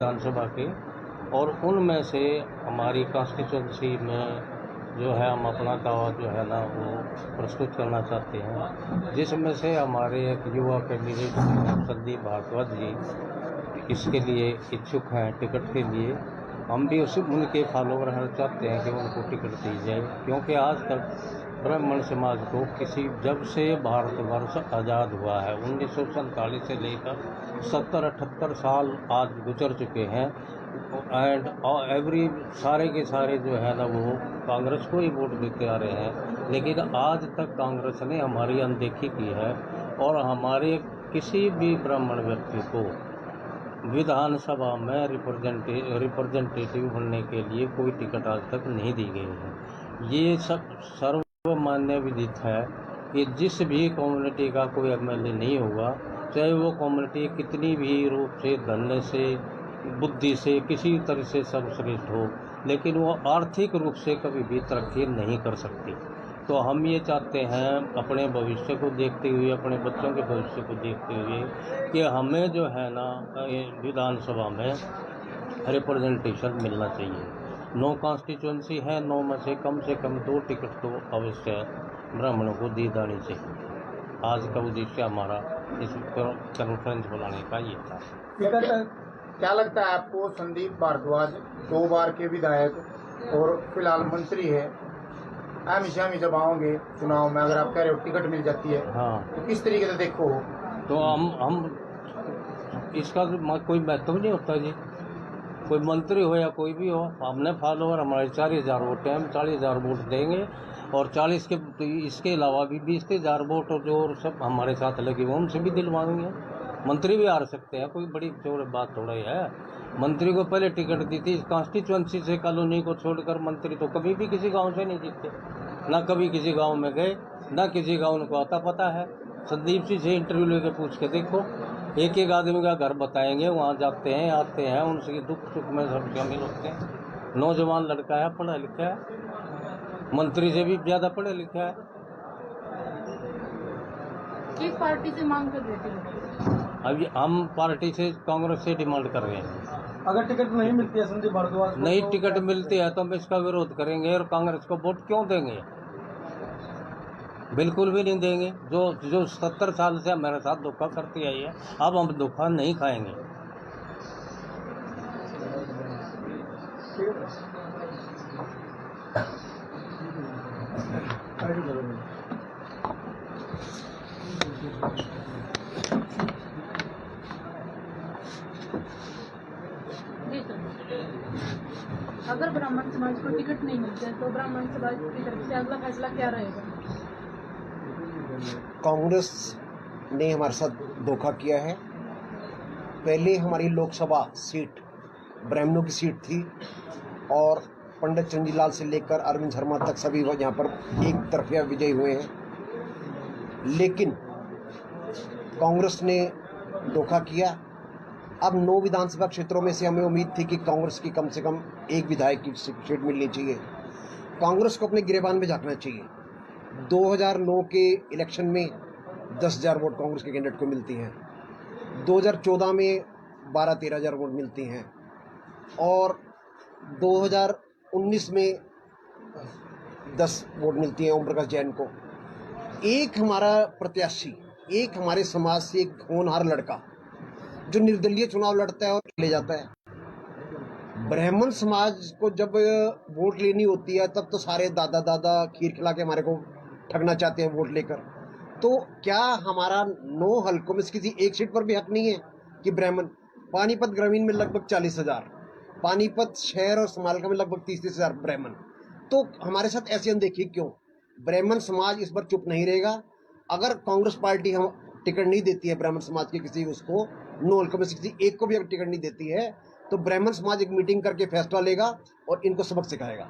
विधानसभा के, और उनमें से हमारी कॉन्स्टिट्यूंसी में जो है हम अपना दावा जो है ना वो प्रस्तुत करना चाहते हैं, जिसमें से हमारे एक युवा कैंडिडेट संदीप भारद्वाज जी इसके लिए इच्छुक हैं टिकट के लिए। हम भी उनके फॉलोवर हैं, चाहते हैं कि उनको टिकट दी जाए, क्योंकि आज तक ब्राह्मण समाज को जब से भारतवर्ष आज़ाद हुआ है 1947 से लेकर 70-78 साल आज गुजर चुके हैं, एंड सारे के सारे जो है ना वो कांग्रेस को ही वोट देते आ रहे हैं, लेकिन आज तक कांग्रेस ने हमारी अनदेखी की है और हमारे किसी भी ब्राह्मण व्यक्ति को विधानसभा में रिप्रेजेंटेटिव बनने के लिए कोई टिकट आज तक नहीं दी गई है। ये सब सर्वमान्य विदित है कि जिस भी कम्युनिटी का कोई एमएलए नहीं होगा, चाहे वो कम्युनिटी कितनी भी रूप से, धन से, बुद्धि से, किसी तरह से सर्वश्रेष्ठ हो, लेकिन वो आर्थिक रूप से कभी भी तरक्की नहीं कर सकती। तो हम ये चाहते हैं अपने भविष्य को देखते हुए, अपने बच्चों के भविष्य को देखते हुए, कि हमें जो है ना विधानसभा में रिप्रेजेंटेशन मिलना चाहिए। 9 कॉन्स्टिट्यूंसी है, 9 में से कम 2 टिकट तो अवश्य ब्राह्मणों को दी जानी चाहिए। आज का उद्देश्य हमारा इस कॉन्फ्रेंस बुलाने का ये था। क्या लगता है आपको, संदीप भारद्वाज 2 बार के विधायक और फिलहाल मंत्री है, हमेशा जब आओगे चुनाव में, अगर आप कह रहे हो टिकट मिल जाती है, हाँ, तो किस तरीके से देखो? तो हम इसका कोई महत्व नहीं होता जी, कोई मंत्री हो या कोई भी हो, हमने फॉलोवर हमारे 40,000 वोट हैं, हम 40,000 वोट देंगे, और 40 के इसके अलावा भी 20,000 वोट जो सब हमारे साथ लगे हुए उनसे भी दिलवाएंगे। मंत्री भी हार सकते हैं, कोई बड़ी बात थोड़ा ही है। मंत्री को पहले टिकट दी थी कॉन्स्टिट्यूंसी से, कॉलोनी को छोड़कर मंत्री तो कभी भी किसी गांव से नहीं जीतते, ना कभी किसी गांव में गए, ना किसी गांव उनको आता पता है। संदीप जी से इंटरव्यू लेकर पूछ के देखो, एक एक आदमी का घर बताएंगे, वहाँ जाते हैं, आते हैं, उनसे दुख सुख में सब शामिल होते हैं। नौजवान लड़का है, पढ़ा लिखा है, मंत्री से भी ज़्यादा पढ़ा लिखा है। किस पार्टी से मांग कर रहे थे? अभी हम पार्टी से, कांग्रेस से डिमांड कर रहे हैं। अगर टिकट नहीं मिलती है संदीप भारद्वाज को, नहीं टिकट मिलती है तो हम इसका विरोध करेंगे, और कांग्रेस को वोट क्यों देंगे? बिल्कुल भी नहीं देंगे। जो 70 साल से हमारे साथ धोखा करती आई है, अब हम धोखा नहीं खाएंगे। अगर ब्राह्मण समाज को टिकट नहीं मिलता है तो ब्राह्मण समाज की तरफ से अगला फैसला क्या रहेगा? कांग्रेस ने हमारे साथ धोखा किया है। पहले हमारी लोकसभा सीट ब्राह्मणों की सीट थी, और पंडित चंजीलाल से लेकर अरविंद शर्मा तक सभी यहाँ पर एक तरफिया विजयी हुए हैं, लेकिन कांग्रेस ने धोखा किया। अब 9 विधानसभा क्षेत्रों में से हमें उम्मीद थी कि कांग्रेस की कम से कम एक विधायक की सीट मिलनी चाहिए। कांग्रेस को अपने गिरेबान में झांकना चाहिए। 2009 के इलेक्शन में 10,000 वोट कांग्रेस के कैंडिडेट को मिलती हैं, 2014 में 12-13,000 वोट मिलती हैं, और 2019 में 10 वोट मिलती हैं ओम प्रकाश जैन को। एक हमारा प्रत्याशी, एक हमारे समाज से एक होनहार लड़का जो निर्दलीय चुनाव लड़ता है और ले जाता है। ब्राह्मण समाज को जब वोट लेनी होती है तब तो सारे दादा खीर खिला के हमारे को ठगना चाहते हैं वोट लेकर। तो क्या हमारा 9 हलकों में से किसी एक सीट पर भी हक नहीं है कि ब्राह्मण? पानीपत ग्रामीण में लगभग 40,000, पानीपत शहर और समालका में लगभग 30,000 ब्राह्मण। तो हमारे साथ ऐसी अनदेखी क्यों? ब्राह्मण समाज इस पर चुप नहीं रहेगा। अगर कांग्रेस पार्टी हम टिकट नहीं देती है ब्राह्मण समाज के किसी उसको, 9 हलकों में से किसी एक को भी अगर टिकट नहीं देती है, तो ब्राह्मण समाज एक मीटिंग करके फैसला लेगा और इनको सबक सिखाएगा।